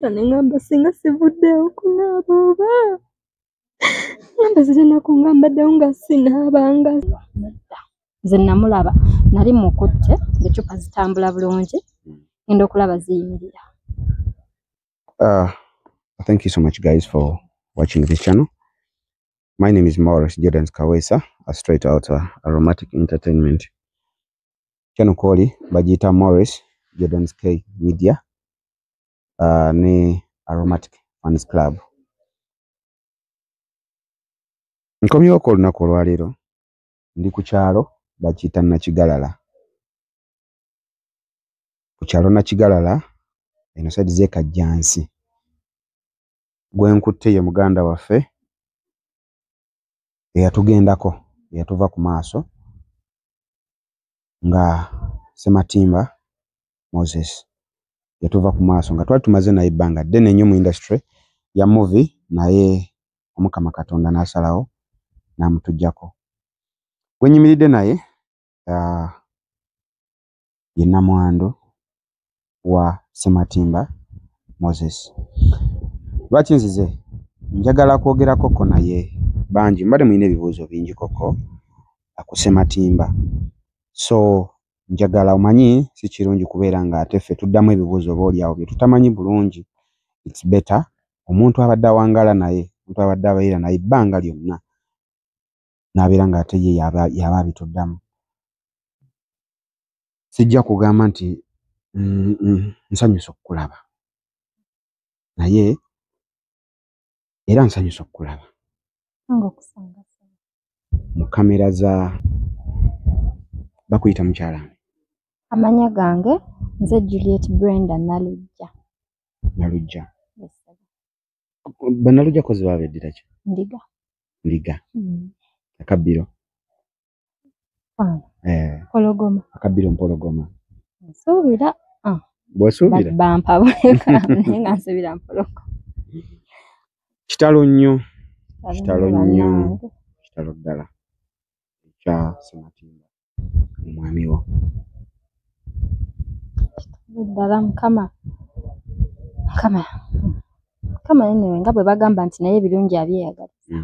Tanengamba singa sivuddeyo kunaaba oba ngamba zirina kungambaddeyo nga sinaabanga. Nze namulaba nali mukutte ecupa zitambula bulungi ngenda okulaba ziyimirira. Thank you so much guys for watching this channel. My name is Morris Jordan Kawesa, a straight out aromatic entertainment channel koli bajita Morris Jordan K Media ne aromatic fans club. Nkomyo ko lunaku olwaleero ndi ku kyalo bakiyita Nakigalala. Ku kyalo Nakigalala eno side ze Kajjansi. Gwe nkutte ye muganda waffe eyatugendako eyatuva ku maaso nga Sematimba Moses yatuva ku maaso nga twali tumaze naye ebbanga ddene nnyo mu industry ya movie, naye Omukama Katonda n'asalawo n'amutujjako. Gwe nyimiridde naye ye Namwandu wa Sematimba Moses. Lwaki nzize njagala kwogerako ko naye bangi mbadde mulina ebibuuzo bingi koko ku Sematimba, so njagala omanyi si kirungi kubeera nga ate ffe tuddamu ebibuuzo booli awo bye tutamanyi bulungi. It's better omuntu abadde awangala naye, omuntu abadde abeera naye ebbanga lyonna n'abeera nga ate ye yaba abituddamu. Sijja kugamba nti nsanyusa okukulaba, naye era nsanyusa okukulaba mu kamera za bakuyita mukyala. Amanya gange nze Juliet Brenda Nalujja. Nalujja. Yes, Banalujja kozi babeddira ki? Ndiga. Ndiga. Akabbiro. Pologoma. Akabbiro Mpologoma. Nsuubira. Bw'osuubira? Bampabuleka naye nga nsuubira Mpologoma. Kitalo nnyo. Kitalo nnyo. Kitalo ddala. Kya Sematimba. Omwami wo. Ddala Mukama anyway nga bwe bagamba nti naye ebirungi abyeyagaliza.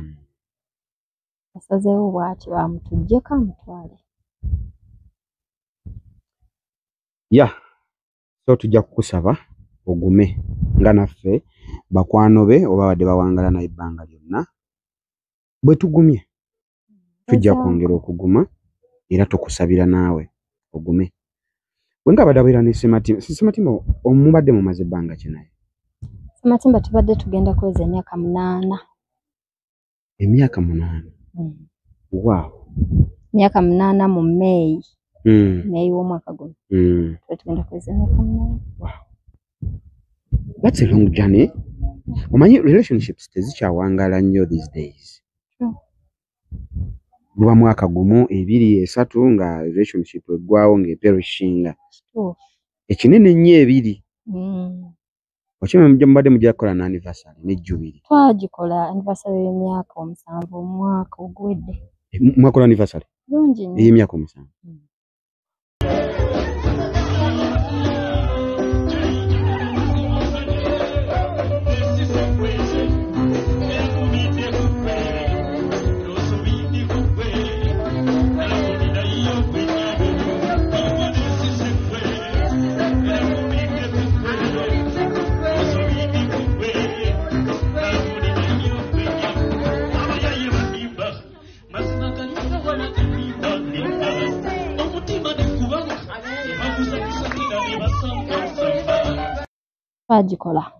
Asazeewo bw'ati bamutuggyeko amutwale. So tujja kukusaba ogume nga naffe bakwano be oba badde bawangala naye ebbanga lyonna. Bwe tugumye tujja kwongera okuguma era tukusabira naawe ogume. Wenga badabeera ne Sematimba omubadde mumaze ebbanga ki naye? Sematimba tubadde tugenda kweza emyaka 8. Emyaka 8? Wow. Emyaka 8 mu May. May w'omwaka guno. Tugenda kweza emyaka 8. Wow. That's a long journey. Omanyi relationships tezikyawangala nnyo these days. Guba mwaka gumu 2 3 nga relationship eggwawo ng'eperishinga. Ekinene nnyo 2. Okimanya mbadde mujja kukola na anniversary ne Jubilee. Twagikola anniversary y'emyaka 7 omwaka oguwedde. Mwakola anniversary? Bulungi nnyo. Ey'emyaka 7. Twagikola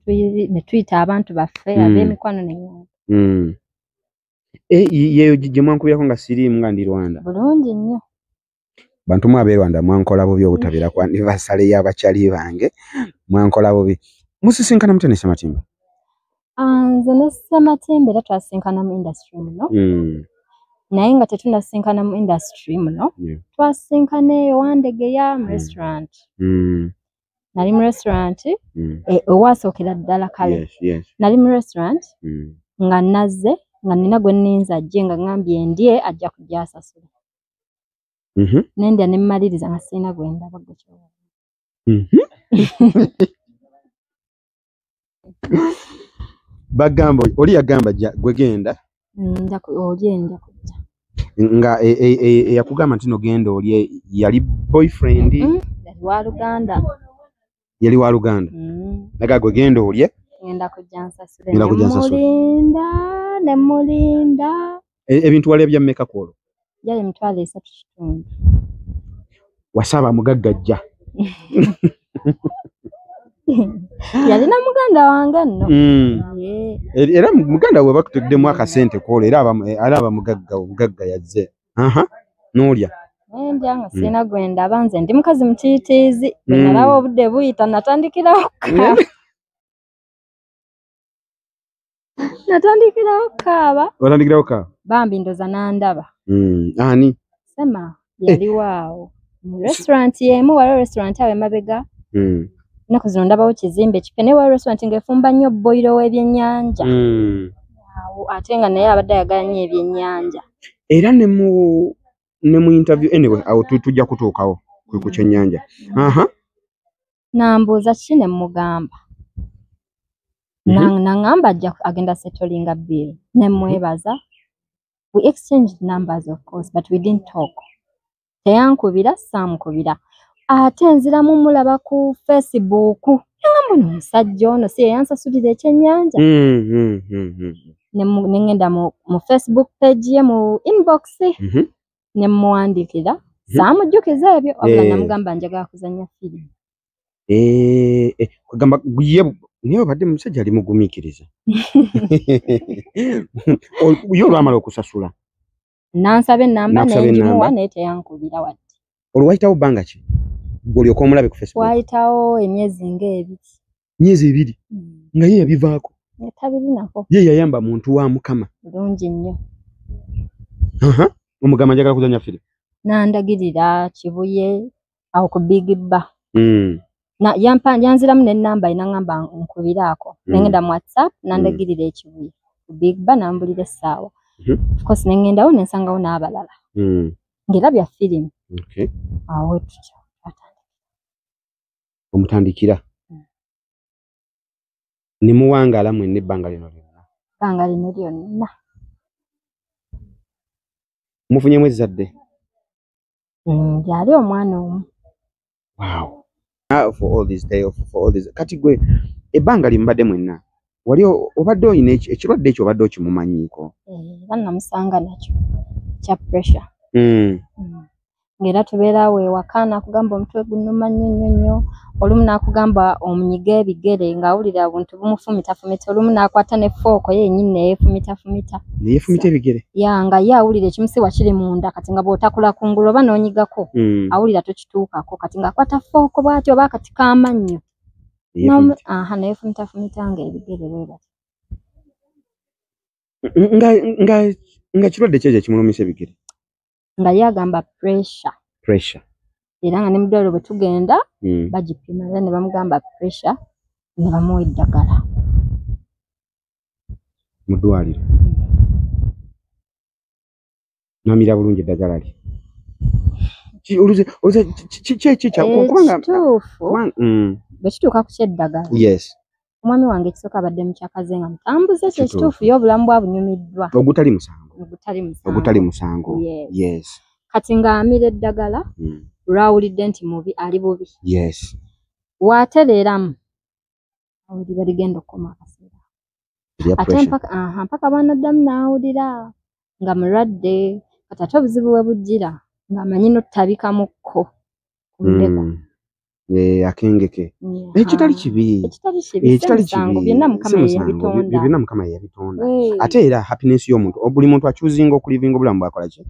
ne tuyita abantu baffe ab'emikwano n'ennyumba. Yeyo gye mwankubirako nga siriimu nga ndi Rwanda. Bulungi nnyo. Bantu mwabe Rwanda mwankola bubi obutabeera ku anniversary y'abakyali bange. Mwankola bubi. Musisinkana mutene Sematimba? Nze ne Sematimba era twasinkana mu industry muno. Naye nga tetunasinkana mu industry muno. Twasinkana eyo Wandegeya mu restaurant. Nali mu restaurant owasookera ddala kale. Nali mu restaurant nga nazze nga nina gwe nninza ajje nga ngambye ndye ajja kujja asasula. Nendya ne mmaliriza nga sirina gwe ndaba gwe. Bagamba oli yagamba gwe genda Ogenda kujja. Nga yakugamba ntino genda oli yali boyfriend yali wa Luganda naga gwe genda oli ngenda kujja nsasule ne mulinda ebintu wali bya mmeka kwolo yali emitwalo 3 wasaba mugaggajja yalina muganda wange nno era muganda we bakuteddemu akasente kwolo era aba mugagga yazze n'olya ndya nga sina gwenda banze ndi mukazi mutiitiizi nalaba obudde buyita natandikirawo kaaba bambi ndoza nandaba ani sema yali waawo mu restaurant yemu waliwo restaurant awo emabega naku zino ndabawo kizimbe kipya naye waliwo restaurant ng'efumba nnyo boyiro w'ebyennyanja awo ate nga naye abadde ayagala nnyo ebyennyanja era ne mu interview anyway awo tujja kutuukawo ku kyennyanja nambuuza kiki ne mugamba nangamba ajja agenda settlinga bill ne mwebaza we exchanged numbers of course but we didn't talk teyankubira saamukubira ate nziramu mulaba ku Facebook ngamba omusajja ono si yansasulira ekyennyanja ne ngenda mu Facebook page ye mu inbox ne muwandikira saamujjukiza ebyo wabula namugamba njagala kuzannya firimu kugamba niye obadde musajja ali mugumiikiriza yo olwamala okusasula nansaba ennamba nenjimuwa naye teyankubira wadde olwayitawo bbanga ki olyoka omulabe ku Facebook wayitawo emyezi ng'ebiri myezi ebiri nga ye yabivaako tabirinako ye yayamba muntu wa Mukama bulungi nnyo omugamba njagala kuzannya firimu nandagirira Kibuye awo ku Big Ba yanziramu n'ennamba ye nangamba nkubiraako nengenda mu WhatsApp nandagirira ekibuye ku Big Ba nambulira essaawa of course nengendawo nensangawo n'abalala ng'era bya firimu awo tutyo omutandikira ne muwangaala mwenna ebbanga lino lyonna mufunyemu ezzadde yali omwana omu wow for all this day for all this kati gwe ebbanga limbadde mwenna wali obadde oyina ekirwadde ekyo obadde okimumanyiiko era namusanga nakyo kya pressure ng'era tubeera weewaka nakugamba omutwe gunnuma nnyo olumu nakugamba omunyiga ebigere ng'awulira obuntu bumufumita olumu nakwata ne fooko yennyini neyeefumita ebigere nga ye awulira ekimusiwa kiri munda kati nga bw'otakula kungulu oba n'onyigako awulira tokituukako kati ng'akwata fooko bw'ati oba akati k'amannyo neyeefumita ng'ebigere bwebati nga kirwadde kyekyo kimulumisa ebigere nga ye agamba pressure era nga ne mu ddwaliro bwe tugenda bagipima era ne bamugamba pressure ne bamuwa eddagala mu ddwaliro namira bulungi eddagala lye kituufu bwe kituuka ku kyeddagala omwami wange ekisooka abadde mukyakaze nga mutambuze kyekituufu ye obulamu bwabunyumiddwa ogutali musango kati ng'amira eddagala lwawulidde nti mubi ali bubi waatereeramu awulira ligenda okukoma akaseera ate mpaka bwanaddamu n'awulira nga mulwadde kati ate obuzibu we bujjira ng'amanyi n'otutabikamuko ku ndeko akengeke ekitali kibi byonna Mukama ye yabitonda ate era happiness y'omuntu buli muntu akyuzinga okulivinga obulamu bwakola ki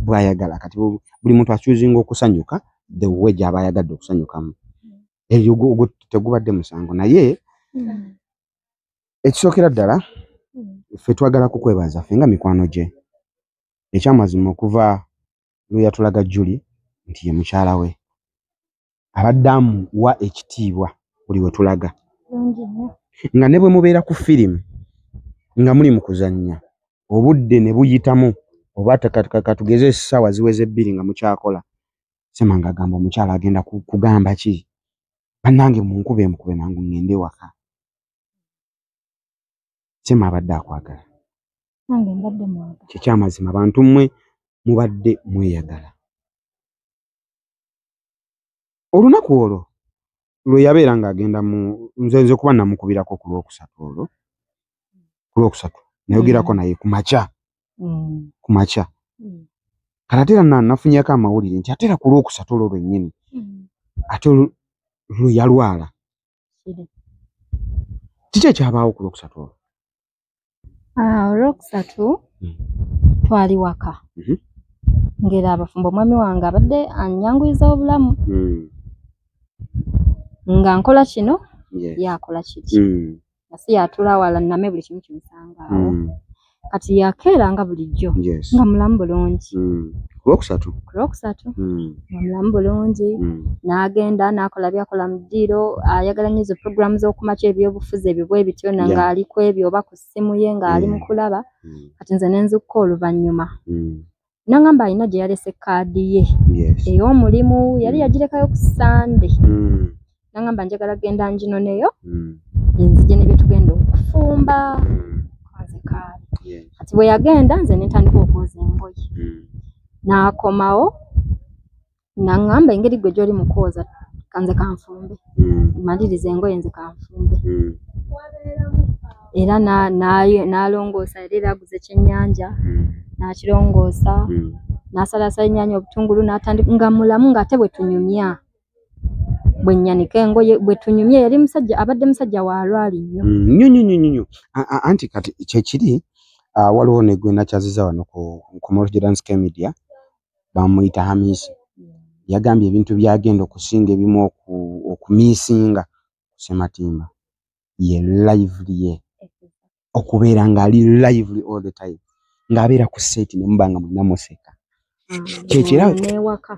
bwayagala kati buli muntu akyuzinga okusanyuka the way gy'aba ayagadde okusanyukamu eyo tegubadde musango naye ekisookera ddala ffe twagala kukwebaza ffe nga mikwano gye ekyamazima okuva lwe yatulaga Julie nti ye mukyala we abadde amuwa ekitiibwa buli we tulaga nga ne bwe mubeera ku firimu nga muli mu kuzannya obudde ne buyitamu oba katugeze essaawa ziweze 2 nga mukyakola semanga agamba omukyala agenda kugamba ki bannange munkube nangu ngende waka Kyema abadde akwagala. Nange mbadde mwagala. Kyekyamazima abantu mmwe mubadde mweyagala. Olunaku olwo lwe yabeera ng'agenda mu nze kuba namukubirako ku Lwokusatu olwo. Ku Lwokusatu nayogerako naye ku makya. Ku makya. Kati era nafunyeeko amawulire nti ate era ku Lwokusatu olwo lwennyini. Ate lwe yalwala. Kiki ekyabaawo ku Lwokusatu olwo? Olwokusatu twali waka. Ngera abafumbo mwami wange abadde annyanguyiza obulamu. Nga nkola kino yakola kiki. Nasi yatula wala name buli kimu kimusangaawo. Kati yakeeranga bulijjo nga mulamu bulungi. Ku Lwokusatu? Ku Lwokusatu nga mulamu bulungi. N'agenda n'akola byakola mu ddiiro, ayagala nnyo ezo puroguramu z'okumakya ebyobufuzi ebyo bwe bityo nga ali ku ebyo oba ku ssimu ye ng'ali mu kulaba. Kati nze ne nzukka oluvannyuma. N'angamba alina gye yalese kaadi ye ey'omulimu, yali yagirekayo ku Sande. N'angamba njagala genda nginoneyo nzije ne bye tugenda okufumba. Kati bwe yagenda nze ne ntandika okwoza engoye. N'akomawo n'angamba engeri gwe gy'oli mu kwoza kanze kanfumbe. Maliriza engoye nze kanfumbe. Era n'alongoosa yali era aguze ekyennyanja. N'akirongoosa. N'asalasala ennyaanya obutungulu n'atandika nga mulamu ng'ate bwe tunyumya. Bwe nnyanika engoye bwe tunyumye yali musajja abadde musajja wa lwali nnyo. Anti kati kyekiri waliwo ne gwe nakyaziza wano ku Moral Dance Media bamuyita Hamisi. Yagambye ebintu byagenda okusinga ebimu okumiisinga Sematimba ye lively ye. Okubeera ng'ali lively all the time. Ng'abeera ku set ne mubanga mulina museka. Kyekira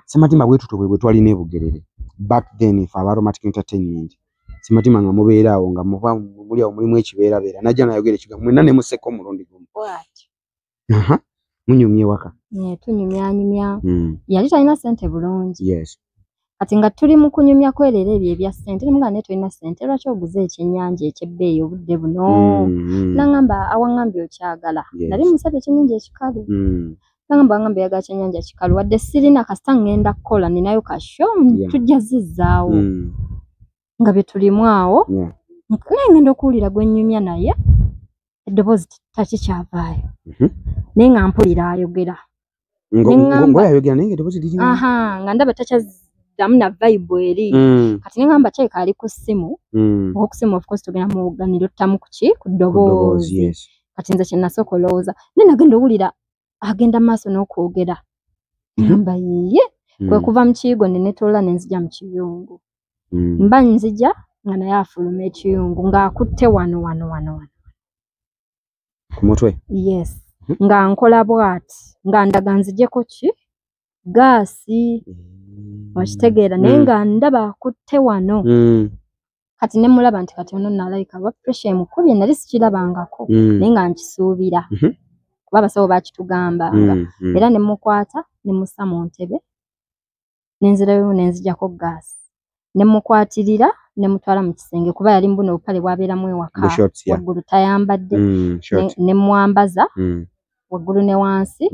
Sematimba bwe tutobwe bwe twalina ebugerere. Back then if Aromatic Entertainment Sematimba nga mubeera awo nga muva muli awo mulimu ekibeerabeera najja nayogera ekigambo mwenna ne museka omulundi gumu. Munyumye waka. Tunyumya. Yali talina ssente bulungi. Kati nga tuli mu kunyumya kwerera ebyo ebya ssente nemugamba ne tulina ssente lwaki oguze ekyennyanja eky'ebbeeyi obudde buno. N'angamba awaŋŋambye okyagala. Nali musabye ekyennyanja ekikalu. N'angamba awaŋŋambye oyagala ekyennyanja kikalu wadde sirina kasita ngenda kukola ninayo kasho tujja zizzaawo. Nga bye tulimu awo naye ngenda okuwulira gwe nnyumya naye eddoboozi takikyavaayo. Naye nga mpulira ayogera. Ng'ayogera naye eddoboozi lirimu. Nga ndaba takyazzamu na vibe eri. Kati ne ngamba kyeka ali ku ssimu. Ku ssimu of course tugenda mu ganiro tutamu ku ddoboozi. Kati nze kye nasooka olowooza naye nagenda owulira agenda maaso n'okwogera. Ngamba ye kwe kuva mu kiyigo ne netoola ne nzija mu kiyungu. Mba nzija nga naye afuluma ekiyungu ng'akutte wano. Ku mutwe? Yes. Nga nkola bw'ati nga ndaga nzijeko ki gaasi. Okitegeera naye nga ndaba akutte wano. Kati ne mulaba nti kati ono nalayika ba pressure emukubye nali sikirabangako naye nga nkisuubira. Kuba abasawo baakitugambanga. Era ne mukwata ne mussa mu ntebe ne nzirayo ne nzijako gaasi. Ne mukwatirira ne mutwala mu kisenge kuba yali mbuno obupale bwabeeramu ewaka waggulu tayambadde. Ne mwambaza waggulu ne wansi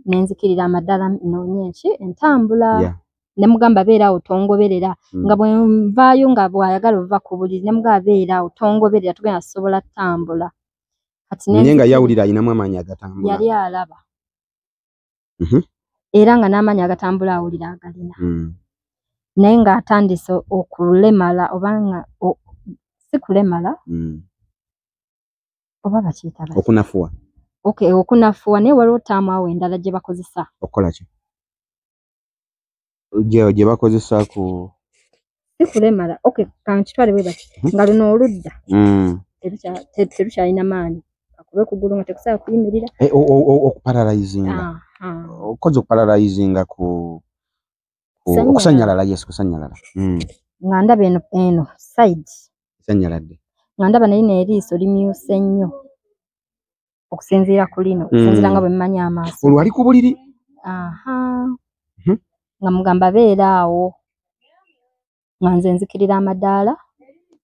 ne nzikirira amaddala noonye ki entambula. Ne mugamba beeraawo tongoberera nga bwe nvaayo nga bw'ayagala ova ku buliri ne mugamba beeraawo tongoberera tugenda kusobola ttambula. Naye nga yawulira ayinamu amaanyi agatambula. Yali alaba. Era nga n'amaanyi agatambula awulira agalina. Naye ng'atandise okulemala obanga si kulemala oba bakiyita okunafuwa. Okunafuwa naye waliwo ttaamu awo endala gye bakozesa. Okukola ki? Gye bakozesa ku si kulemala. Kankitwale bwe bati nga luno oludda terukyalina maanyi akube kugulu nga tekusobola kuyimirira. Okuparalayizinga. Okoze okuparalayizinga ku okusanyalala. Yes, kusanyalala. Nga ndaba eno side sanyaladde. Nga ndaba naye n'eriiso limyuse nnyo okusinziira ku lino okusinziira nga bwe mmanyi amaaso. Olwo ali ku buliri. Nga mugamba beeraawo nga nze nzikirira amadaala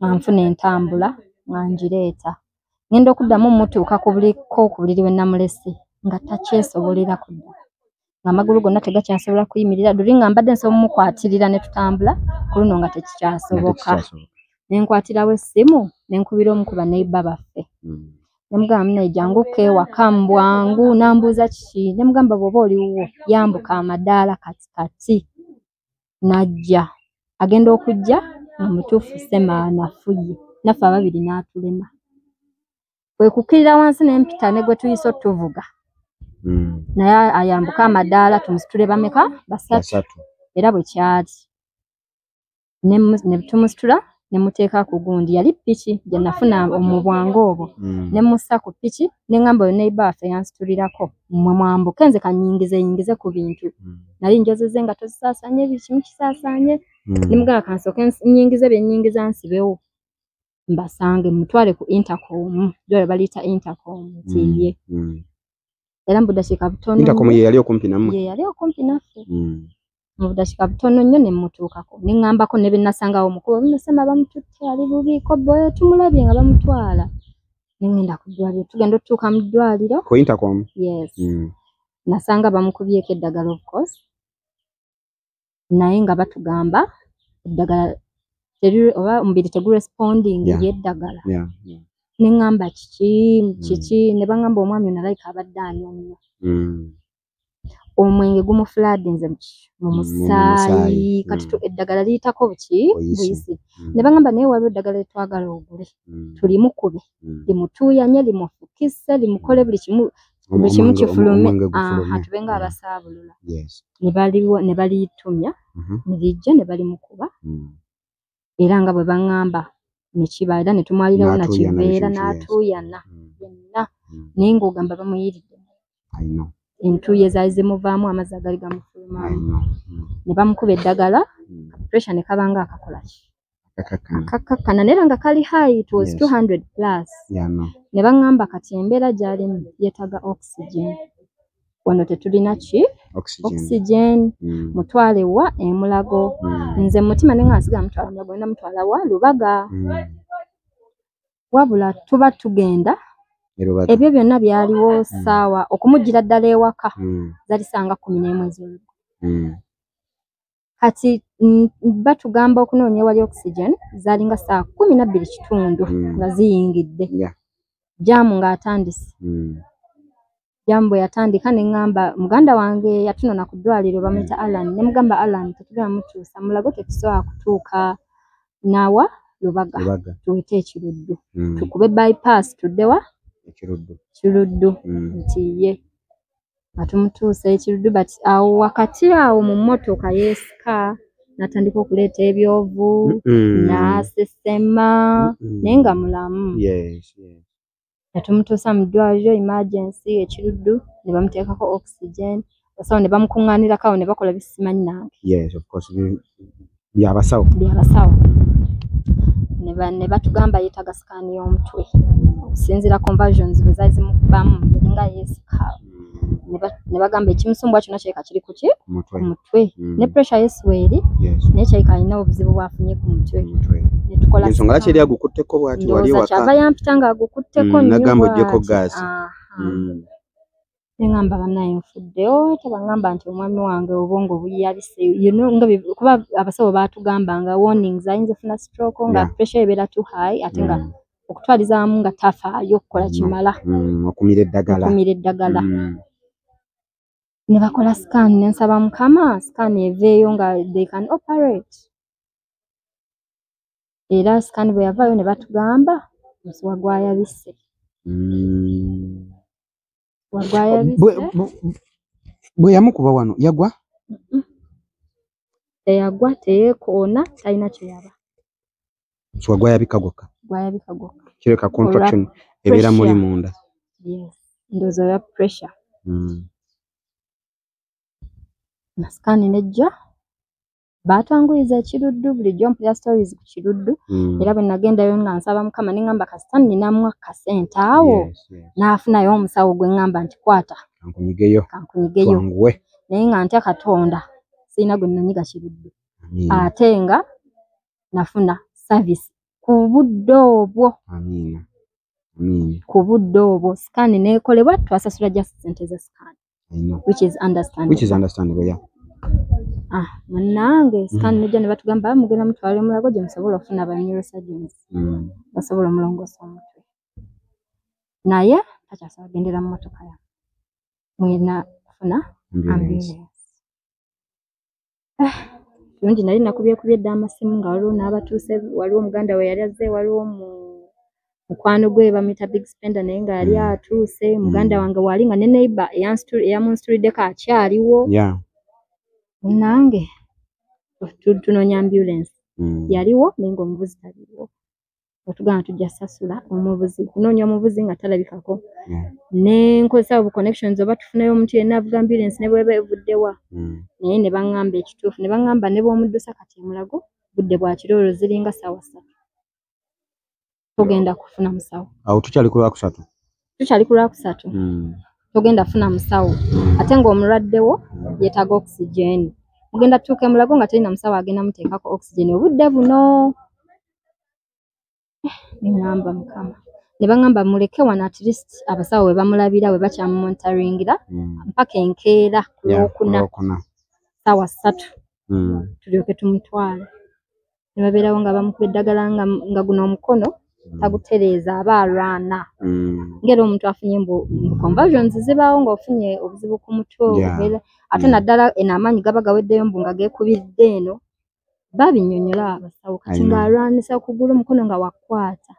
nga nfuna entambula nga ngireeta ngenda okuddamu mutuuka ku buliri we namulese nga takyesobolera kudda ng'amagulu gonna tegakyasobola kuyimirira duli nga mbadde nsobola omukwatirira ne tutambula ku luno nga tekikyasoboka ne nkwatirawo essimu ne nkubira omukuba neiba baffe ne mugamba munaye janguka ewaka bwangu nambuuza kiki ne mugamba bw'oba oliwo yambuka amadaala katikati najja agenda okujja nga mutuufu semaanafuye naffe ababiri n'atulema kwe kukkirira wansi n'empita ne gwe tuyise otuvuga naye ayambuka amadaala tumusitule bameka basatu era bwe kyali ne tumusitula ne muteeka ku gundi yali ppiki gye nafuna mu bwangu obwo ne mussa ku ppiki ne ngamba oyo neiba waffe yansitulirako mmwe mwambuke nze kanyingize ku bintu nali njozeze nga tozisaasaanye bikimu kisaasaanye ne mugamba kansooke nyingize bye nyingiza nsibewo mbasange mutwale ku intercom dole baliyita intercom ntiye era mu budakiika butono intercom ye yali okumpi nammwe ye yali okumpi naffe mu budakiika butono nnyo ne mmutuukako ne ŋŋambako ne be nasangawo omukulu omusema bamututte ali bubiiko boye tumulabye nga bamutwala ne ŋŋenda ku ddwaliro tugenda otutuuka mu ddwaliro ku intercom yes nasanga bamukubyeko eddagala of course naye nga batugamba eddagala oba omubiri teguresponding yeddagala ne ŋŋamba kiki ne baŋŋamba omwami ono alayika abadde anywa nnyo omwenge gumufulaadinze mu musaayi kati eddagala liyitako buyisi ne baŋŋamba naye waliwo eddagala litwagala ogule tulimukube limutuuyanye limufukise limukole buli kimu kifulume tube nga abasaabulula ne baliyitumya ne lijja ne balimukuba era nga bwe baŋŋamba nekiba era ne tumwalirawo nakiveera n'atuuyana yenna naye ng'ogamba bamuyiridde entuuye zaali zimuvaamu amazzi agali gamufulumamu ne bamukuba eddagala pressure ne kaba nga akakolaki akakakkana naye nga kali high it was 200 plus ne baŋŋamba kati embeera gy'alimu yeetaaga oxygen wano tetulina oxygen mutwale wa emulago nze mutima ne ngansiga mutwala mulago nina mutwala wa Lubaga wabula tuba tugenda ebyo byonna byaliwo ssaawa okumugira ddala ewaka zalisanga 11 ez'olulyo kati batugamba okunoonya ewali oxygen zaalinga ssaawa 12 nga ziyingidde jaamu ng'atandise jambo bwe yatandika ne ŋŋamba muganda wange yatunona ku ddwaliro bamuyita Alan ne mugamba Alan tetugenda mutuusa mulago tetusobola kutuuka nawa Lubaga tuwete ekiruddu tukube bypass tuddewa kiruddu nti ye nga tumutuusa ekiruddu but awo wakati awo mu mmotoka yeesika n'atandika okuleeta ebyovu n'asesema naye nga mulamu netumutuusa mu ddwaliro emergency ekiruddu ne bamuteekako oxygen basawo ne bamukuŋŋaanirako awo ne bakola bisimanyi nange byabasawo ne batugamba yeetaaga sikaani y'omutwe okusinziira conversions bwe zaali zimukubamu yalinga yeesika ne bagamba ekimusumbwa kyonna kireka kiri ku mutwe ne pressure y'esweri naye kireka alina obuzibu bwafunye ku mutwe ensonga laki eri agukutteko bwati wali waka kyava yampita ng'agukutteko nagamba ojjeko gaasi ne ŋŋamba bannaye nfudde tebaŋŋamba nti omwami wange obwongo buyabise kuba abasawo baatugamba nga warnings ayinza ofuna stroke nga pressure ebeera too high ate nga okutwaliza wamu nga tafaayo okukola kimala okumira eddagala ne bakola scan ne nsaba mukama scan eveeyo nga they can operate era scan bwe yavaayo ne batugamba omusuwa gwayabise bwe yamukuba wano yagwa teyagwa teyeekoona talina kye yaba omusuwa gwayabika gwokka kireka contraction ebeera muli munda ndowooza olwa pressure na scan nejja baatwanguyiza ekiruddu bulijjo mpulira stories ku kiruddu era bwe nagendayo nga nsaba mukama ne ŋŋamba kasita nninamu akasente awo n'afunayo omusawo gwe ŋŋamba nti kwata kankunyigeyo naye nga ntya Katonda sirina gwe nanyiga kiruddu ate nga nafuna service ku budde obwo ku budde obwo scan neekolebwa twasasula just ssente za scan. Which is understandable, yeah. Munange scan nejja ne batugamba mugenda mutwale Mulago gye musobola okufuna ba neurosurgeons. Basobola omulongoosa omutwe. Naye takyasobola gendera mu motoka ya. Mwina kufuna ambulance. Lungi nali nakubye dda amasimu nga waliwo n'abatuuse, waliwo omuganda we yali azze, waliwo mukwano gwe bamuyita Big Spender naye nga yali atuuse, muganda wange wali nga ne neighbor eyamunstuliddeko akyaliwo. Nange tunoonya ambulance. Yaliwo naye ng'omuvuzi taliwo. Otugamba tujja sasula omuvuzi, kunoonya omuvuzi nga talabikako. Ne nkozesa obu connections oba tufunayo omuntu yenna avuga ambulance ne bweba evuddewa. Naye ne baŋŋamba ekituufu, ne baŋŋamba ne bw'omuddusa kati e Mulago budde bwa kiro ziringa ssaawa 3. Togenda kufuna musawo. Awo tukyali ku Lwakusatu. Togenda kufuna musawo. Ate ng'omulwaddewo yeetaaga oxygen. Mugenda tutuuka e Mulago nga talina musawo agenda muteekako oxygen obudde buno. Nengamba Mukama. Ne baŋŋamba muleke wano at least abasawo we bamulabira we bakyamumonitoringira mpaka enkeera ku Lwokuna ssaawa 3 tulyoke tumutwale. Ne babeerawo nga bamukuba eddagala nga guno omukono tagutereeza aba alwana. Ngera omuntu afunye conversions zibaawo ng'ofunye obuzibu ku mutwe ate naddala eno amaanyi gaba gaweddeyo mbu nga geekubidde eno babinnyonnyola abasawo kati ng'alwanisa okugula omukono nga wakwata.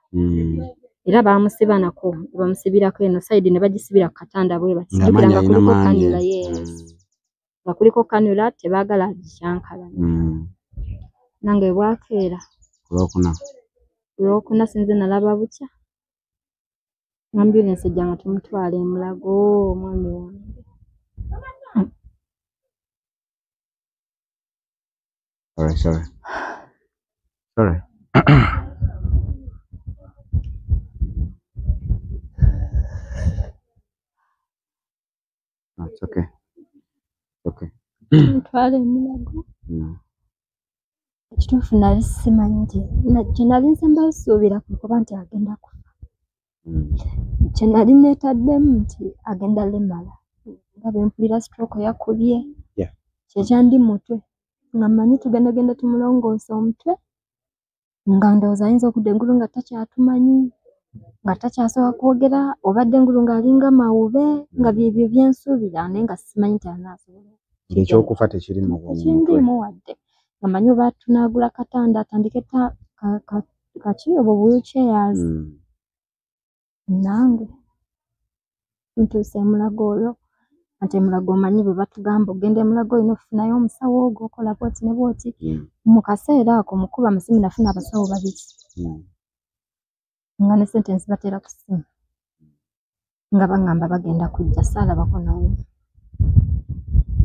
Era baamusiba nako bamusibirako eno side ne bagisibira ku katanda bwe bati nga kuliko kanula nga kuliko kanula tebaagala agikyankalanya. Nange bwakeera Lwokuna sinze nalaba bukya ambulance ejja nga tumutwala e Mulago omwami wange. Sorry. No, it's okay. Tumutwala e Mulago. Ekituufu nali simanyi nti kye nali nze mbasuubira kuba nti agenda kufa. Kye nali neetaddemu nti agenda lemala. Nga bwe mpulira stroke yakubye. Kyekyandi mutwe. Nga mmanyi tugendagenda tumulongoosa omutwe. Nga ndowooza ayinza okudda engulu nga takyatumanyi. Nga takyasobola kwogera obadde engulu ng'alinga mawube nga byebyo byensuubira naye nga simanyi nti anaasobola. Ekyokufa tekirimu Tekindimu wadde. Amanyi oba tunaagula katanda atandike kaki obwo wheelchairs. Nange ntuuse e Mulago oyo ate Mulago omanyi bwe batugamba ogenda e Mulago olina okufunayo omusawo ogw'okola bwoti ne bwoti. Mu kaseera ako mukuba amasimu nafuna abasawo 2 nga ne sentence bateera ku ssimu nga baŋŋamba bagenda kujja saalabako n'omu.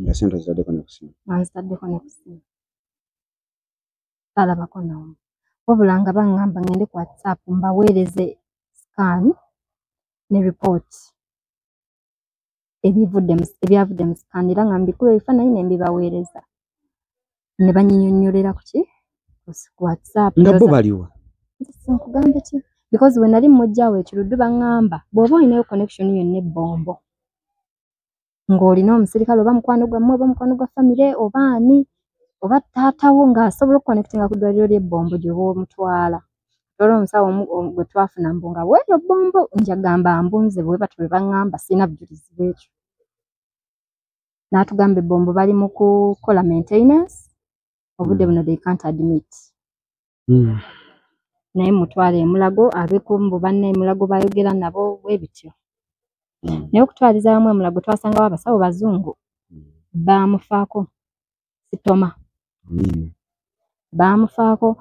Nga sente zitaddeko ne ku ssimu. Zitaddeko ne ku ssimu. Saalabako n'omu. Wabula nga baŋŋamba ngende ku WhatsApp mbaweereze scan ne report ebyavudde mu scan era nga mbikuba ebifaananyi ne mbibaweereza. Ne banyinyonnyolera ku WhatsApp. Nga bo baliwa? Nkugambe ki? Because we nali mmujjawo ekiruddu baŋŋamba bw'oba olinayo connection yonna ebbombo ng'olina omusirikale oba mukwano gwammwe oba mukwano gwa famire oba ani oba taatawo ng'asobola okuconnectinga ku ddwaliro ly'ebbombo gye boomutwala. Olwo omusawo gwe twafuna mbu nga bw'eyo bbombo njagamba mbunze bwe batyo bwe baŋŋamba sirina bujulizi bw'ekyo. N'atugamba ebbombo bali mu kukola maintenance obudde buno they can't admit. Naye mutwale e Mulago abeko mbu banne e Mulago bayogera nabo bwe bityo. Naye okutwaliza wamu e Mulago twasangawo abasawo bazungu baamufaako sitoma. Baamufaako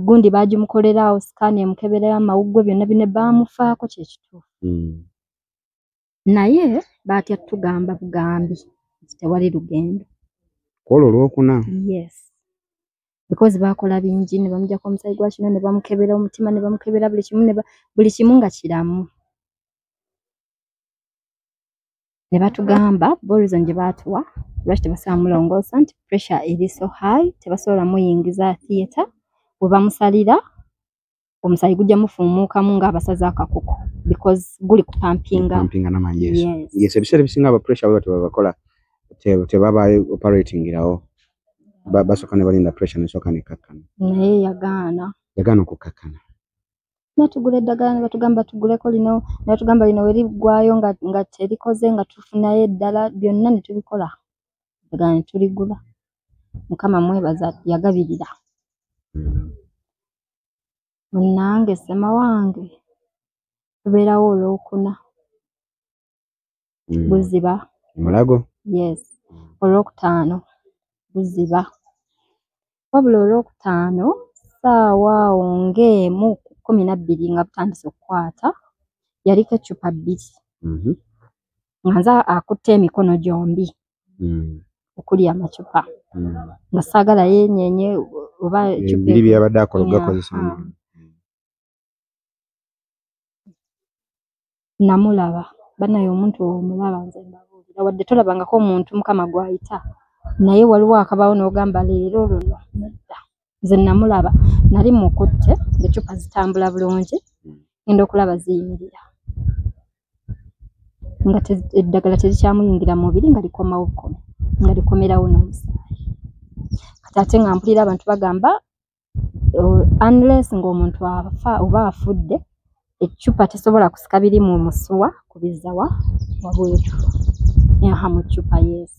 gundi baagimukolerawo sikaani emukeberayo amawuggwe byonna bine baamufaako kyekituufu. Naye baatya tugamba bugambi nti tewali lugendo. Olwo Olwokuna? Yes. Because baakola bingi ne bamuggyako omusaayi gwa kino ne bamukebera omutima ne bamukebera buli kimu nga kiramu. Ne batugamba reason gye baatuwa lwaki tebasobola mulongoosa nti pressure eri so high tebasobola muyingiza theatre bwe bamusalira omusayi gujja mufumuukamu ng'abasaza akakuko because guli kupampinga n'amagye. Yes, ebiseera ebisinga aba pressure bwe bakola tebaba operating irawo. Basooka ne balinda pressure nesooka nekakkana. Naye yagaana okukakkana. Natugula eddagala ne batugamba tuguleko lino, ne batugamba lino we liggwayo nga terikoze nga tufunayo eddala, byonna ne tubikola. Eddagala ne tuligula. Mukama mwebaza yagabirira. Nange sema wange tubeerawo olwokuna. Buziba. Mulago? Yes. Olwokutaano buziba. Wabula olwokutaano ssaawa awo ng'emu 12 nga butandise okukwata yaliko eccupa 2. Nga nze akutte emikono gyombi okuli amacupa. Nga saagala yenyenye oba eccupa ebiri byabadde akola gakozesa. Namulaba banaye omuntu omulaba nze mbabuulira wadde tolabangako omuntu Mukama gw'ayita naye waliwo akabaawo n'ogamba leero luno nedda. Nze namulaba nali mukutte ng'eccupa zitambula bulungi ngenda okulaba ziyimirira nga eddagala terikyamuyingira mu mubiri nga likomawo bukomi nga likomerawo n'omusaayi. Kati ate nga mpulira abantu bagamba unless ng'omuntu afa oba afudde eccupa tesobola kusika biri mu musuwa kubizza wabweru yaha mu ccupa. Yes,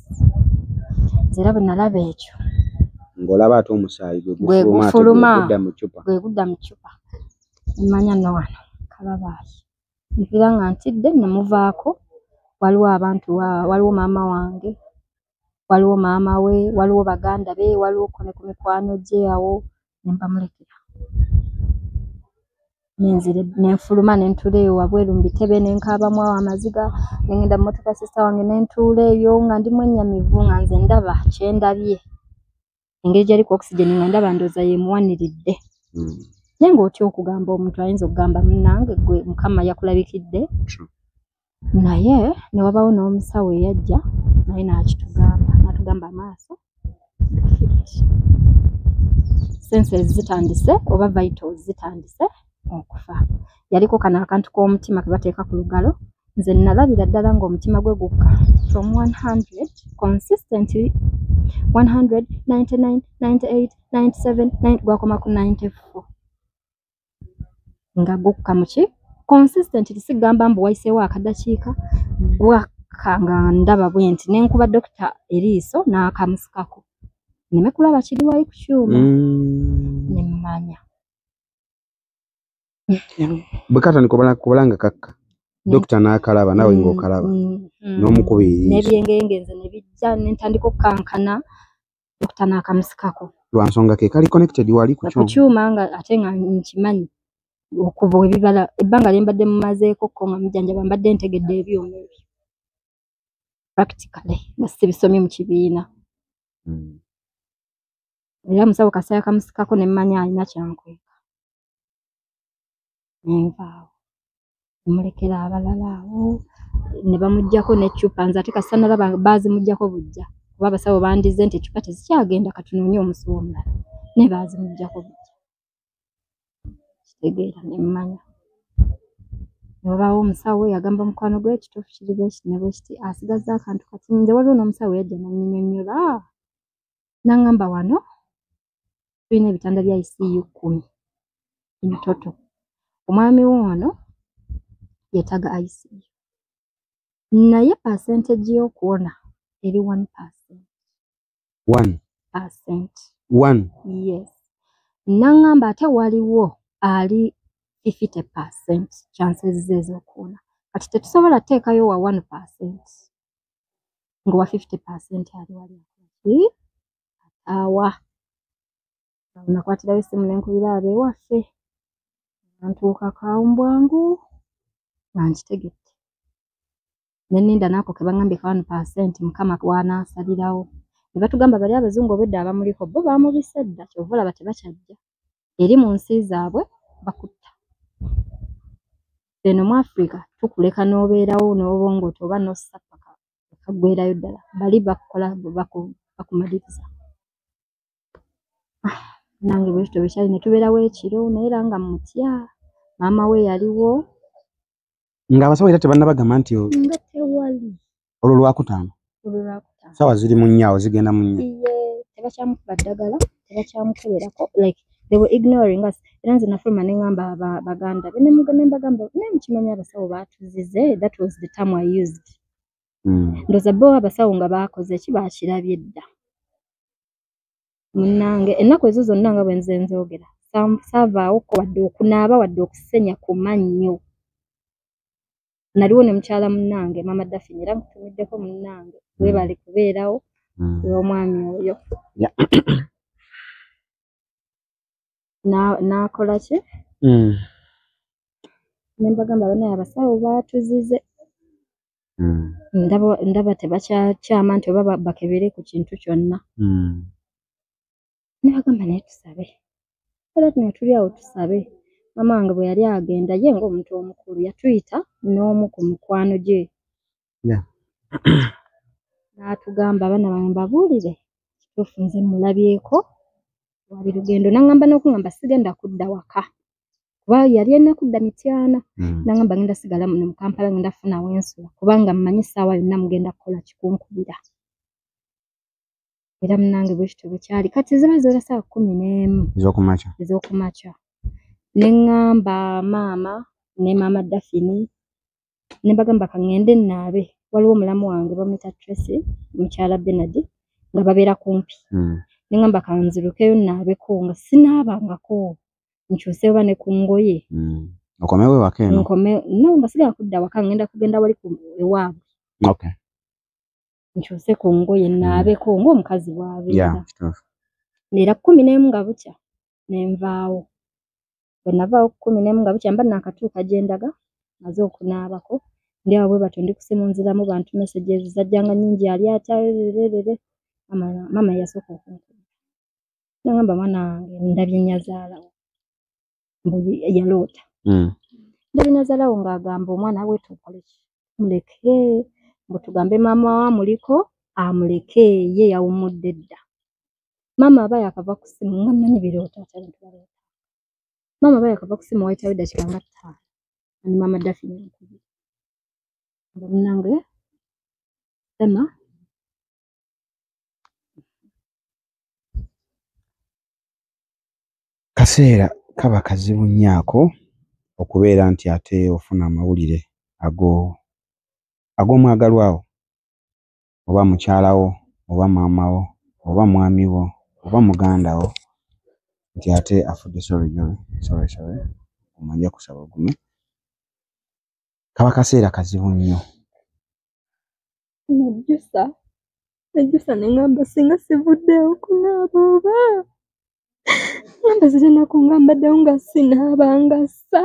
nze era bwe nalaba ekyo ng'olaba ate omusaayi gwe gufuluma gwe gudda mu ccupa mmanya nno wano kalabaayi. Mpulira nga ntidde ne muvaako. Waliwo abantu waliwo maama wange, waliwo maama we, waliwo baganda be, waliwo ne ku mikwano gye awo ne mbamulekera. Nenzire nenfuluma ne ntuula eyo wabweru mu bitebe ne nkaabamu awo amaziga ne ngenda mu mmotoka sisita wange ne ntuula eyo nga ndimu ennyamivu nga nze ndaba kye ndabye. Engeri gyaliko oxygen nga ndaba ndowooza yeemuwaniridde. Naye ng'otya okugamba omuntu ayinza okugamba munnange gwe Mukama yakulabikidde. Naye ne wabaawo n'omusawo eyajja naye n'atugamba amaaso senses zitandise oba vitals zitandise okufa. Yaliko kano akantu k'omutima ke bateeka ku lugalo. Nze nalabira ddala ng'omutima gwe gukka from 100 consistently 100, 99, 98, 97, 90 gwakoma ku 94 nga gukka muki consistently. Sigamba mbu wayiseewo akadakiika gwakka nga ndaba bwe nti ne nkuba dokita eriiso n'akamusikako nneme kulaba kiri wali ku kyuma ne mmanya. Bwe katandika kubala nga kakka dokita n'akalaba nawe ng'okalaba n'omukubiriza n'ebyengenge nze ne bijja ne ntandika okukankana dokita n'akamusikako lwa nsonga ke kali connected wali ku kyuma nga ate nga nkimanyi okuva ebibala ebbanga lye mbadde mumazeeko ko nga mujjanjaba mbadde ntegedde ebyuma ebyo practically nga sibisomye mu kibiina. Era musawo Kasaya akamusikako ne mmanya alina kyankweka nenvaawo nemulekera abalala awo ne bamuggyako n'eccupa. Nze ate kasita nalaba baazimuggyako bujja kuba abasawo bandize nti eccupa tezikyagenda katunoonye omusuwa omulala naye baazimuggyako bujja. Kitegeera ne mmanya. Ne wabaawo omusawo yagamba mukwano gwe ekituufu kiri bwe kiti ne bwe kiti asigazza akantu kati. Nze waliwo n'omusawo yajja n'annyonnyola n'aŋŋamba wano tulina ebitanda bya ICU 10 emitoto. Omwami w'ono yeetaga ICU naye percentage y'okuwona eri 1%. 1%. Yes. N'aŋŋamba ate waliwo ali 50% chances ze ez'okuwona. Kati tetusobola teekayo wa 1% ng'owa 50% ali wali awa. Nakwatirawo essimu ne nkubira ab'ewaffe ntuuka kawumbwangu nga nkitegedde. Ne nninda n'ako ke baŋŋambye ka 1% Mukama w'anaasalirawo. Ne batugamba bali abazungu obwedda abamuliko bo baamubise dda kyova olaba tebakyajja. Eri mu nsi zaabwe bakutta. Eno mu Africa tukuleka n'obeerawo n'obongoota oba n'ossa paka okaggweerayo ddala. Bali bakukola bakumaliriza. nange bwe kityo bwe kyali ne tubeerawo ekiro naye era nga mutya maama we yaliwo ng'abasawo era tebannabagamba nti nga tewali olwo Lwakutaano Lwakutaano sawa ziri mu nnyaawo zigenda mu nnya tebakyamukuba ddagala tebakyamukeberako like they were ignoring us era nze nafuluma ne ŋŋamba baganda be ne mbagamba naye mukimanyi abasawo baatuzize that was the term I used ndooza bo abasawo nga baakoze ki baakirabye dda munnange ennaku ezo zonna nga bwe nze nzoogera saavaawoko wadde okunaaba wadde okusenya ku mannyo naliwo ne mukyala munnange maama Daffini era nkutumiddeko munnange weebale kubeerawo olw'omwami oyo n'akola ki ne mbagamba banaye abasawo baatuzize ndaba tebakyakyama nti oba bakebere ku kintu kyonna ne bagamba naye tusabe era ne tuli awo tusabe maama wange bwe yali agenda ye ng'omuntu omukulu yatuyita n'omu ku mikwano gye n'atugamba abaana bange mbabuulire kituufu nze mulabyeko wali lugendo n'aŋŋamba n'okungamba sigenda kudda waka kuba yali alina kudda Mityana n'aŋŋamba ngenda sigala mu Kampala ngenda kufunawo ensula kubanga mmanyi essaawa yonna mugenda kukola kikunkubira era munnange bwe kityo bwe kyali kati ziba ziwera ssaawa 11 ez'okumakya ne ŋŋamba maama ne maama Daffini ne mbagamba ka ŋŋende nnaabe waliwo mulamu wange bamuyita Tracy mukyala Bernard nga babeera kumpi ne ŋŋamba ka nzirukeyo nnaabeko nga sinaabangako nkyuse oba ne ku ngoye okomewo ewaka eno no nga sigala kudda waka ŋŋenda kugenda wali ewaabwe nkyuse ku ngoye nnaabeko ng'omukazi bw'abeera era 11 nga bukya ne nvaawo bwe navaawo 11 nga bukya mba naakatuuka gye ndaga maze okunaabako ndi awo bwe batyo ndi kusimunziramu bantu messages zajjanga nnyingi ali atya maama yasooka okunkuba n'aŋŋamba mwana wange ndabye nnyazaalawo mbu yaloota ndabye nnyazaalawo ng'agamba omwana we tukole ki muleke mbu tugambe maama wa muliko amuleke ye yawummudde dda maama aba yakava ku ssimu nga mmanyi birooto atabintu baloota maama aba yakava ku ssimu wayitawo eddakiika nga 5 ani maama Daffini nkubye nga munnange sema kaseera kaba kazibu nnyaako okubeera nti ate ofuna amawulire ag'omwagalwawo oba mukyalawo oba maamawo oba mwamiwo oba mugandawo nti ate afudde sorry omanja kusaba ogume kaba kaseera kazibu nnyo nejjusa ne ŋŋamba singa sivuddeewo kunaaba oba ŋŋamba zirina kungambaddewo nga sinaabanga ssa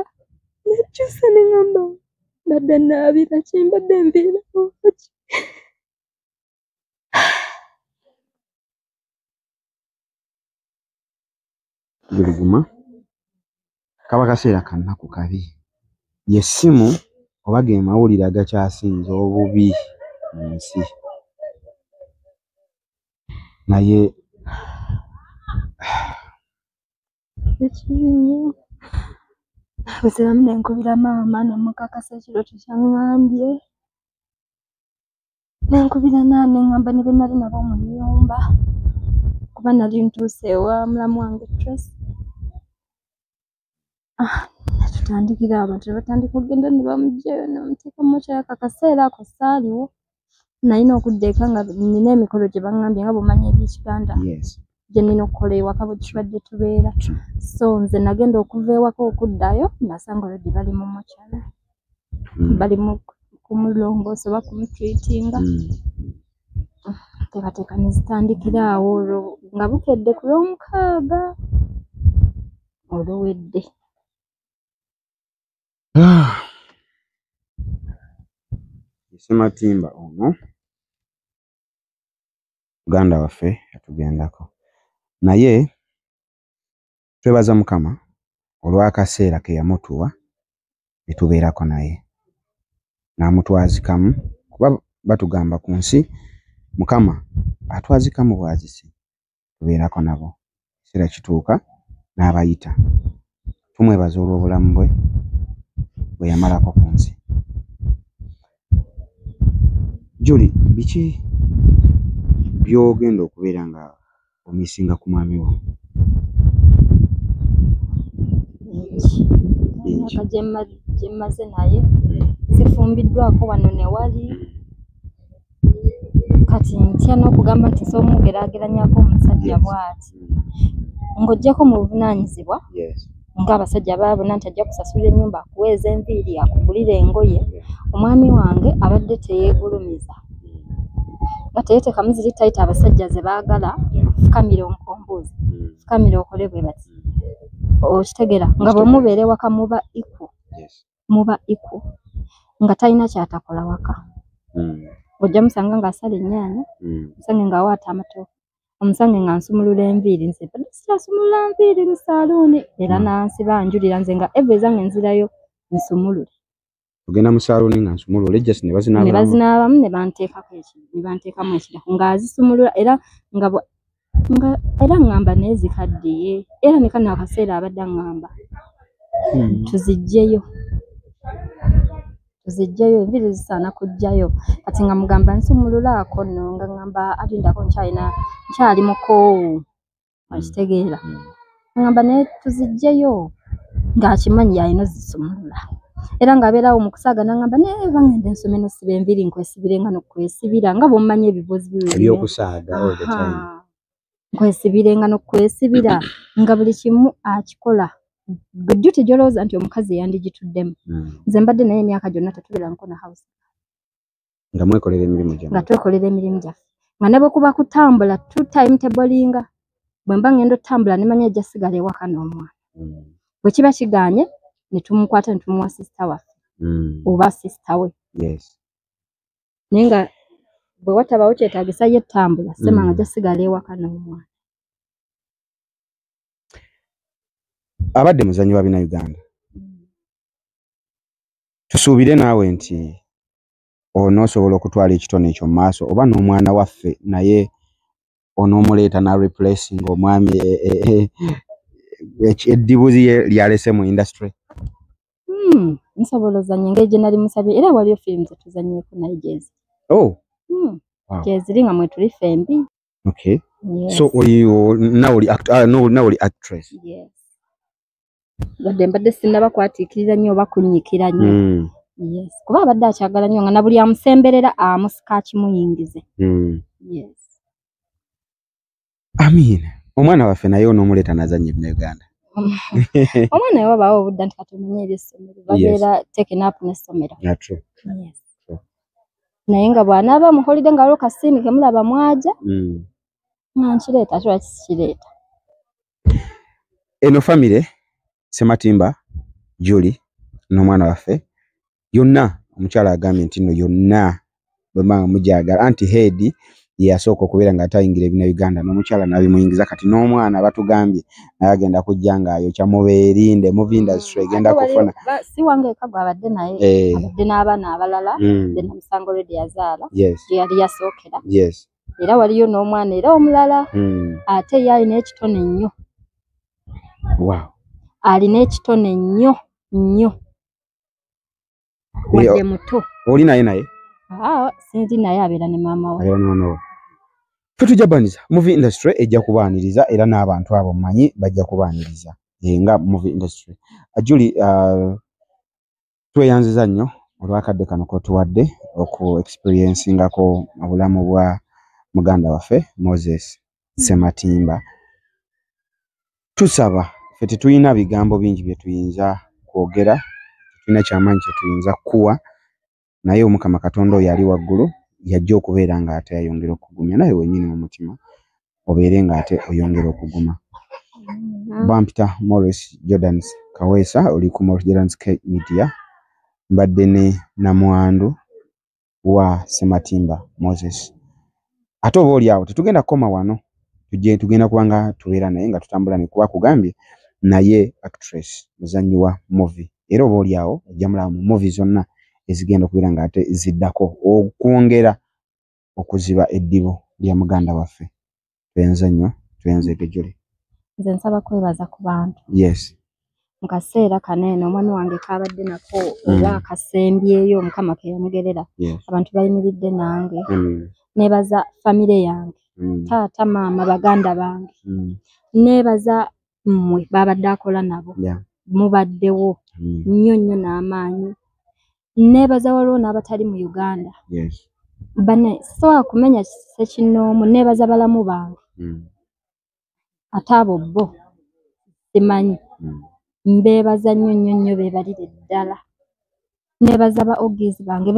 nejjusa ne ŋŋamba mbadde naabira ki mbadde nviirawo ki Guluguma kaba kaseera kannaku kabi yessimu oba ge mawulire agakyasinze obubi mu nsi naye ekirinyo bweziramu nenkubira maama nemukakasa ekirooto kyaŋŋambye nenkubira naani ŋŋamba ne be nali nabo mu nnyumba kuba nali ntuuse ewa mulamu wange Tracy netutandikira abantu ne batandika okugenda ne bamuggyayo ne bamuteeka mu mokyari akaseera ako saaliwo nalina okudda eka nga nina emikolo gye baŋŋambye nga bw'omanyi ebyekiganda gye nina okukola ewaka bwe tubadde tubeera so nze nagenda okuva ewaka okuddayo nasanga olweddi bali mu mokyari bali kumulongoosa oba kumutreatinga teekateeka ne zitandikira awo olwo nga bukedde ku lw'omukaaga oluwedde Ssematimba ono muganda waffe yatugendako naye twebaza Mukama olw'akaseera ke yamutuwa ne tubeerako naye n'amutwazikamu kuba batugamba ku nsi Mukama atwazikamu bwazisi tubeerako nabo ekiseera kituuka n'abayita. Tumwebaza olw'obulamu bwe bwe yamalako ku nsi. Julie, biki by'ogenda okubeera nga omisinga ku mwami wo? Emyaka gye mmaze naye sifumbiddwako wano ne wali. Kati ntya n'okugamba nti nsobola omugeraageranyako omusajja bw'ati. Ng'oggyako mu buvunaanyizibwa ng'abasajja baabona nti ajja kusasula ennyumba, akuweeza enviiri, akugulira engoye. Omwami wange abadde teyeegulumiza. Nga teyeetekamu ziri tayita abasajja ze baagala, fukamira omukombozi, fukamira okole bwe bati. Okitegeera nga bwe mubeera ewaka muba iku nga talina kyatakola waka. Ojja musanga ng'asala ennyaanya, musange ng'awaata amatooke, omusange nga nsumulula enviiri, nze sikyasumulula nviiri mu saaluuni, era nansiba njulira nze nga eva ezange nzirayo nsumulule. Ogenda mu saaluuni nga nsumulule just ne bazinaabamu ne banteekamu ekira ng'azisumulula era ngamba naye zikaddiye era ne kano akaseera abadde aŋŋamba tuziggyeyo enviiri zisaana kuggyayo. Kati nga mugamba nsumululaako nno nga ŋŋamba atindako nkyali mukoowu, akitegeera. Ŋŋamba naye tuziggyeyo ng'akimanyi yalina ozisumulula. Era ng'abeerawo mu kusaagana ŋŋamba naye bangende nsome nosiba enviiri nkwesibirenga n'okwesibira nga bw'omanyi ebibuuzi ebyokusaaga nkwesibirenga n'okwesibira nga buli kimu akikola. Duty gy'olowooza nti omukazi yandigituddemu. Nze mbadde naye emyaka gyonna tetubeeranko na house. Nga mwekolera emirimu gyaffe. Nga twekolera emirimu gyaffe. Nga ne bwe kuba kutambula timetablinga. Bwe mba ngenda otambula ne manya ejja sigala ewaka n'omwana. Bwe kiba kigaanye ne tumukwata ne tumuwa sisita waffe. Oba sisita we. Naye nga bwe watabaawo kyetaagisa ye ettambula, semanga ajja sigala ewaka n'omwana. Abadde muzannyi wa Bannayuganda. Tusuubire naawe nti onoosobola okutwala ekitone ekyo mu maaso oba n'omwana waffe naye onoomuleeta na replacing omwami eddibuzi lyalese mu industry. Nsobola ozannya engeri gye nali musabye era waliyo firimu ze tuzannyeeko naye gyezi. Gyeziri nga mwe tuli fembi. Okay. So now oli actress. Yes. Mbadde sinnabakwatiikirira nnyo oba kunnyikira nnyo. Yes. Kuba abadde akyagala nnyo nga na buli amusemberera amusika akimuyingize. Yes. Omwana waffe naye onoomuleeta n'azannya Bannayuganda. Omwana we wabaawo obudda nti katumenye eby'essomero babeera taken up n'essomero. Yes. Naye nga bw'anaaba mu holiday nga waliwo kasiini ke mulaba mwaja nga nkireeta ate lwaki sikireeta. Eno famire Sematimba Julie n'omwana waffe yonna omukyala agambye nti nno yonna bwemanga mujagala anti head yasooka okubeera nga atayingira Ebinauganda n'omukyala nabimuyingiza kati n'omwana batugambye naye agenda kujja ng'ayokya mubeerinde movie industry egenda kufuna. Si wange eka gw'abadde naye abadde n'abaana abalala be Namusango Lady yazaala gye yali yasookera. Era waliyo n'omwana era omulala ate ye alina ekitone nnyo. Alina ekitone nnyo wadde muto. Oli naye? Sinzi naye abeera ne maama we. Tutujabaniza movie industry ejja kubaaniriza era n'abantu abo mmanyi bajja kubaaniriza nga movie industry. Julie, tweyanziza nnyo olwakadde kano kotuwadde oku experiencingako obulamu bwa muganda waffe Moses Sematimba. Tusaba ffe tetulina bigambo bingi bye tuyinza kwogera, tulina kyamaanyi kye tuyinza kuwa, naye Omukama Katonda oyo ali waggulu yajja okubeera ng'ate ayongera okugumya naye wennyini mu mutima obeere ng'ate oyongera okuguma. Bampita Morris Jordan Kaweesa oli ku Morris Jordan Media. Mbadde ne namwandu wa Sematimba Moses. Ate oba oli awo tetugenda kukoma wano, tugenda kubanga tubeera naye nga tutambula ne kuba kugambye naye actress muzannyi wa movie. Era oba oli awo ojja mulaba mu movie zonna ezigenda okubeera ng'ate ziddako okwongera okuziba eddibo lya muganda waffe. Tuyanze nnyo, tuyanze Julie. nze nsaba kwebaza ku bantu. Yes. Mu kaseera kanene omwami wange kabadde nako oba akasembyeyo Mukama ke yamugerera. Abantu bayimiridde nange. Nebaza famire yange. Taata, maama, baganda bange. Nebaza mmwe babadde akola nabo. Mubaddewo nnyo n'amaanyi. Nebaza waliwo n'abatali mu Uganda. Bane sobola kumenya sekinoomu. Nebaza balamu bange. Ate abo bo simanyi. Mbebaza nnyo bebalire ddala. Nebaza ba oggies bange,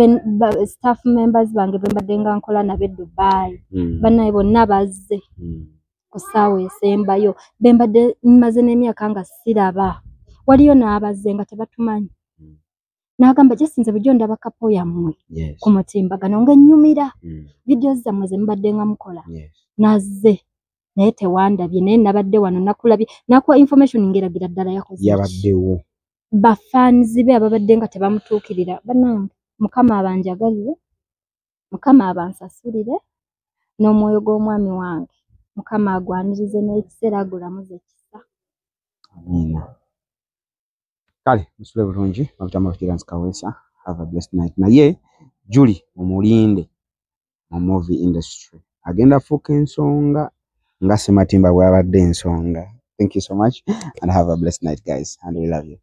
staff members bange bembadde nga nkola nabe Dubai. Bannaye bonna bazze ku ssaawa esembayo. Bembadde mmaze n'emyaka nga siraba. Waliyo n'abazze nga tebatumanyi. N'agamba gyesinze bulijjo ndaba kapo yammwe ku mutimbagano ng'ennyumira. Videos zammwe ze mbadde nga mukola. Nazze. Naye tewandabye, naye nabadde wano nakulabye. Nakuwa information ngeragira ddala yakoze. Yabaddewo. Bafans be ababadde nga tebamutuukirira. Bannange, Mukama abanjagalire. Mukama abansasulire. N'omwoyo gw'omwami wange. Mukama agwanirize n'ekiseera agulamuze ekisa. Amina. Kale, musule bulungi. Mabitama Vigilance Kaweesa. Have a blessed night. Naye, Julie, omulinde mu movie industry. Agenda fuuka ensonga nga Sematimba bw'abadde ensonga. Thank you so much and have a blessed night, guys. And we love you.